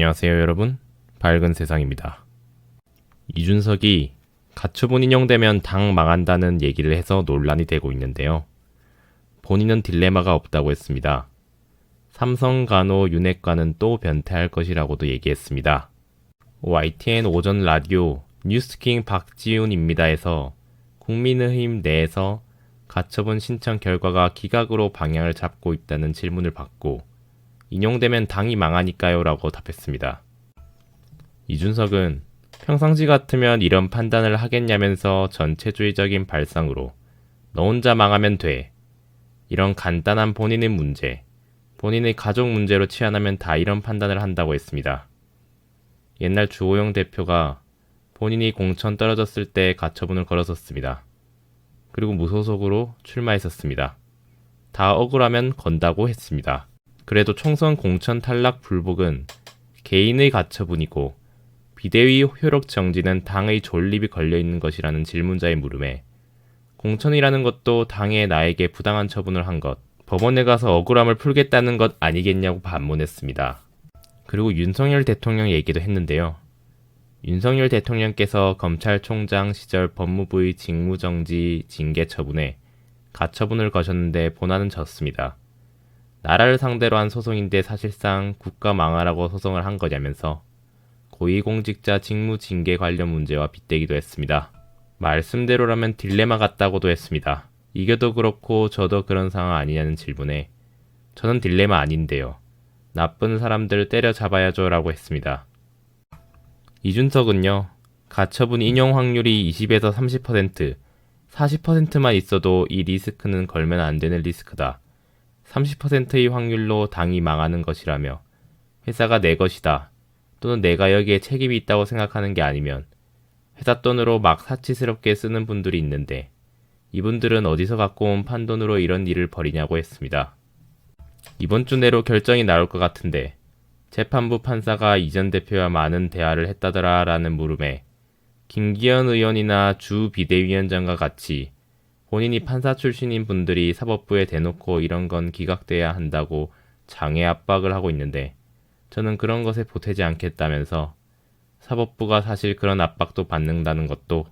안녕하세요 여러분, 밝은 세상입니다. 이준석이 가처분 인용되면 당 망한다는 얘기를 해서 논란이 되고 있는데요. 본인은 딜레마가 없다고 했습니다. 삼성 간호 윤핵관은 또 변태할 것이라고도 얘기했습니다. YTN 오전 라디오 뉴스킹 박지훈입니다에서 국민의힘 내에서 가처분 신청 결과가 기각으로 방향을 잡고 있다는 질문을 받고 인용되면 당이 망하니까요 라고 답했습니다. 이준석은 평상시 같으면 이런 판단을 하겠냐면서 전체주의적인 발상으로 너 혼자 망하면 돼. 이런 간단한 본인의 문제, 본인의 가족 문제로 치환하면 다 이런 판단을 한다고 했습니다. 옛날 주호영 대표가 본인이 공천 떨어졌을 때 가처분을 걸었었습니다. 그리고 무소속으로 출마했었습니다. 다 억울하면 건다고 했습니다. 그래도 총선 공천 탈락 불복은 개인의 가처분이고 비대위 효력 정지는 당의 존립이 걸려있는 것이라는 질문자의 물음에 공천이라는 것도 당에 나에게 부당한 처분을 한 것, 법원에 가서 억울함을 풀겠다는 것 아니겠냐고 반문했습니다. 그리고 윤석열 대통령 얘기도 했는데요. 윤석열 대통령께서 검찰총장 시절 법무부의 직무정지 징계 처분에 가처분을 거셨는데 본안은 졌습니다. 나라를 상대로 한 소송인데 사실상 국가 망하라고 소송을 한 거냐면서 고위공직자 직무징계 관련 문제와 빗대기도 했습니다. 말씀대로라면 딜레마 같다고도 했습니다. 이겨도 그렇고 저도 그런 상황 아니냐는 질문에 저는 딜레마 아닌데요. 나쁜 사람들 때려잡아야죠 라고 했습니다. 이준석은요. 가처분 인용 확률이 20에서 30%, 40%만 있어도 이 리스크는 걸면 안 되는 리스크다. 30%의 확률로 당이 망하는 것이라며 회사가 내 것이다. 또는 내가 여기에 책임이 있다고 생각하는 게 아니면 회사 돈으로 막 사치스럽게 쓰는 분들이 있는데 이분들은 어디서 갖고 온 판돈으로 이런 일을 벌이냐고 했습니다. 이번 주 내로 결정이 나올 것 같은데 재판부 판사가 이전 대표와 많은 대화를 했다더라 라는 물음에 김기현 의원이나 주 비대위원장과 같이 본인이 판사 출신인 분들이 사법부에 대놓고 이런 건 기각돼야 한다고 장애 압박을 하고 있는데 저는 그런 것에 보태지 않겠다면서 사법부가 사실 그런 압박도 받는다는 것도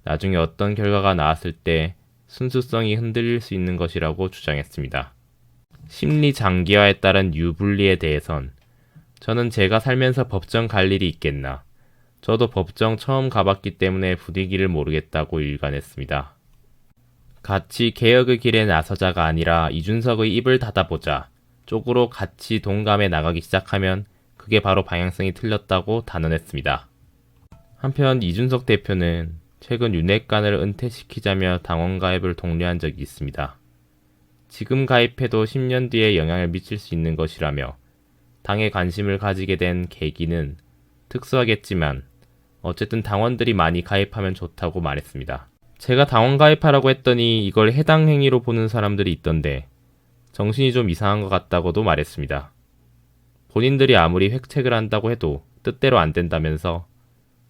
나중에 어떤 결과가 나왔을 때 순수성이 흔들릴 수 있는 것이라고 주장했습니다. 심리 장기화에 따른 유불리에 대해선 저는 제가 살면서 법정 갈 일이 있겠나. 저도 법정 처음 가봤기 때문에 분위기를 모르겠다고 일관했습니다. 같이 개혁의 길에 나서자가 아니라 이준석의 입을 닫아보자 쪽으로 같이 동감해 나가기 시작하면 그게 바로 방향성이 틀렸다고 단언했습니다. 한편 이준석 대표는 최근 윤핵관을 은퇴시키자며 당원 가입을 독려한 적이 있습니다. 지금 가입해도 10년 뒤에 영향을 미칠 수 있는 것이라며 당에 관심을 가지게 된 계기는 특수하겠지만 어쨌든 당원들이 많이 가입하면 좋다고 말했습니다. 제가 당원 가입하라고 했더니 이걸 해당 행위로 보는 사람들이 있던데 정신이 좀 이상한 것 같다고도 말했습니다. 본인들이 아무리 획책을 한다고 해도 뜻대로 안 된다면서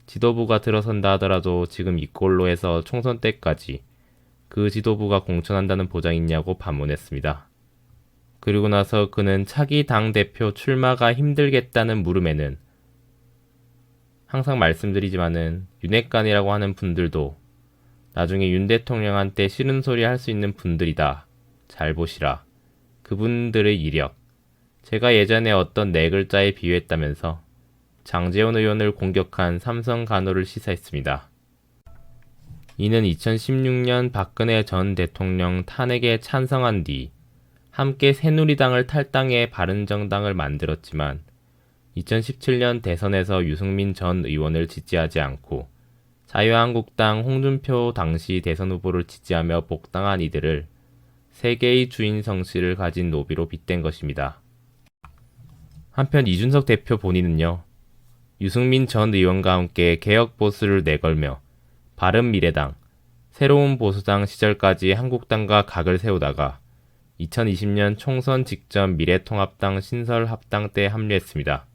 지도부가 들어선다 하더라도 지금 이 꼴로 해서 총선 때까지 그 지도부가 공천한다는 보장이 있냐고 반문했습니다. 그리고 나서 그는 차기 당대표 출마가 힘들겠다는 물음에는 항상 말씀드리지만은 윤핵관이라고 하는 분들도 나중에 윤 대통령한테 싫은 소리 할 수 있는 분들이다. 잘 보시라. 그분들의 이력. 제가 예전에 어떤 네 글자에 비유했다면서 장제원 의원을 공격한 삼성 간호를 시사했습니다. 이는 2016년 박근혜 전 대통령 탄핵에 찬성한 뒤 함께 새누리당을 탈당해 바른정당을 만들었지만 2017년 대선에서 유승민 전 의원을 지지하지 않고 자유한국당 홍준표 당시 대선 후보를 지지하며 복당한 이들을 세계의 주인 성씨를 가진 노비로 빗댄 것입니다. 한편 이준석 대표 본인은요. 유승민 전 의원과 함께 개혁보수를 내걸며 바른미래당, 새로운 보수당 시절까지 한국당과 각을 세우다가 2020년 총선 직전 미래통합당 신설합당 때 합류했습니다.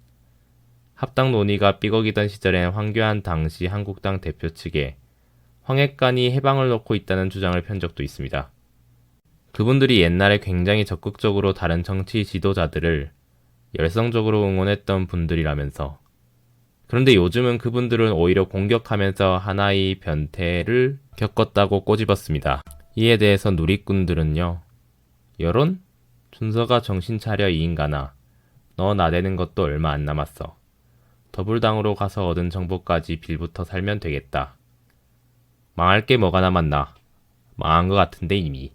합당 논의가 삐걱이던 시절엔 황교안 당시 한국당 대표 측에 황핵관이 해방을 놓고 있다는 주장을 편 적도 있습니다. 그분들이 옛날에 굉장히 적극적으로 다른 정치 지도자들을 열성적으로 응원했던 분들이라면서. 그런데 요즘은 그분들은 오히려 공격하면서 하나의 변태를 겪었다고 꼬집었습니다. 이에 대해서 누리꾼들은요. 여론? 준서가 정신 차려 이 인간아. 너 나대는 것도 얼마 안 남았어. 더불당으로 가서 얻은 정보까지 빌부터 살면 되겠다. 망할 게 뭐가 남았나. 망한 것 같은데 이미.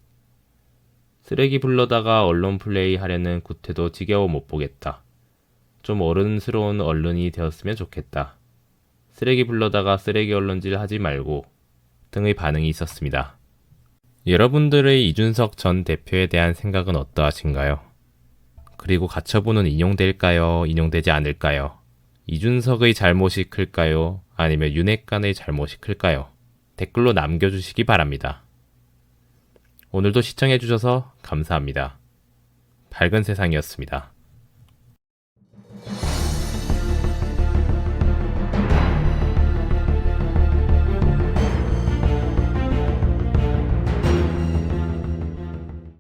쓰레기 불러다가 언론 플레이 하려는 구태도 지겨워 못 보겠다. 좀 어른스러운 언론이 되었으면 좋겠다. 쓰레기 불러다가 쓰레기 언론질 하지 말고 등의 반응이 있었습니다. 여러분들의 이준석 전 대표에 대한 생각은 어떠하신가요? 그리고 가처분은 인용될까요? 인용되지 않을까요? 이준석의 잘못이 클까요? 아니면 윤핵관의 잘못이 클까요? 댓글로 남겨주시기 바랍니다. 오늘도 시청해주셔서 감사합니다. 밝은 세상이었습니다.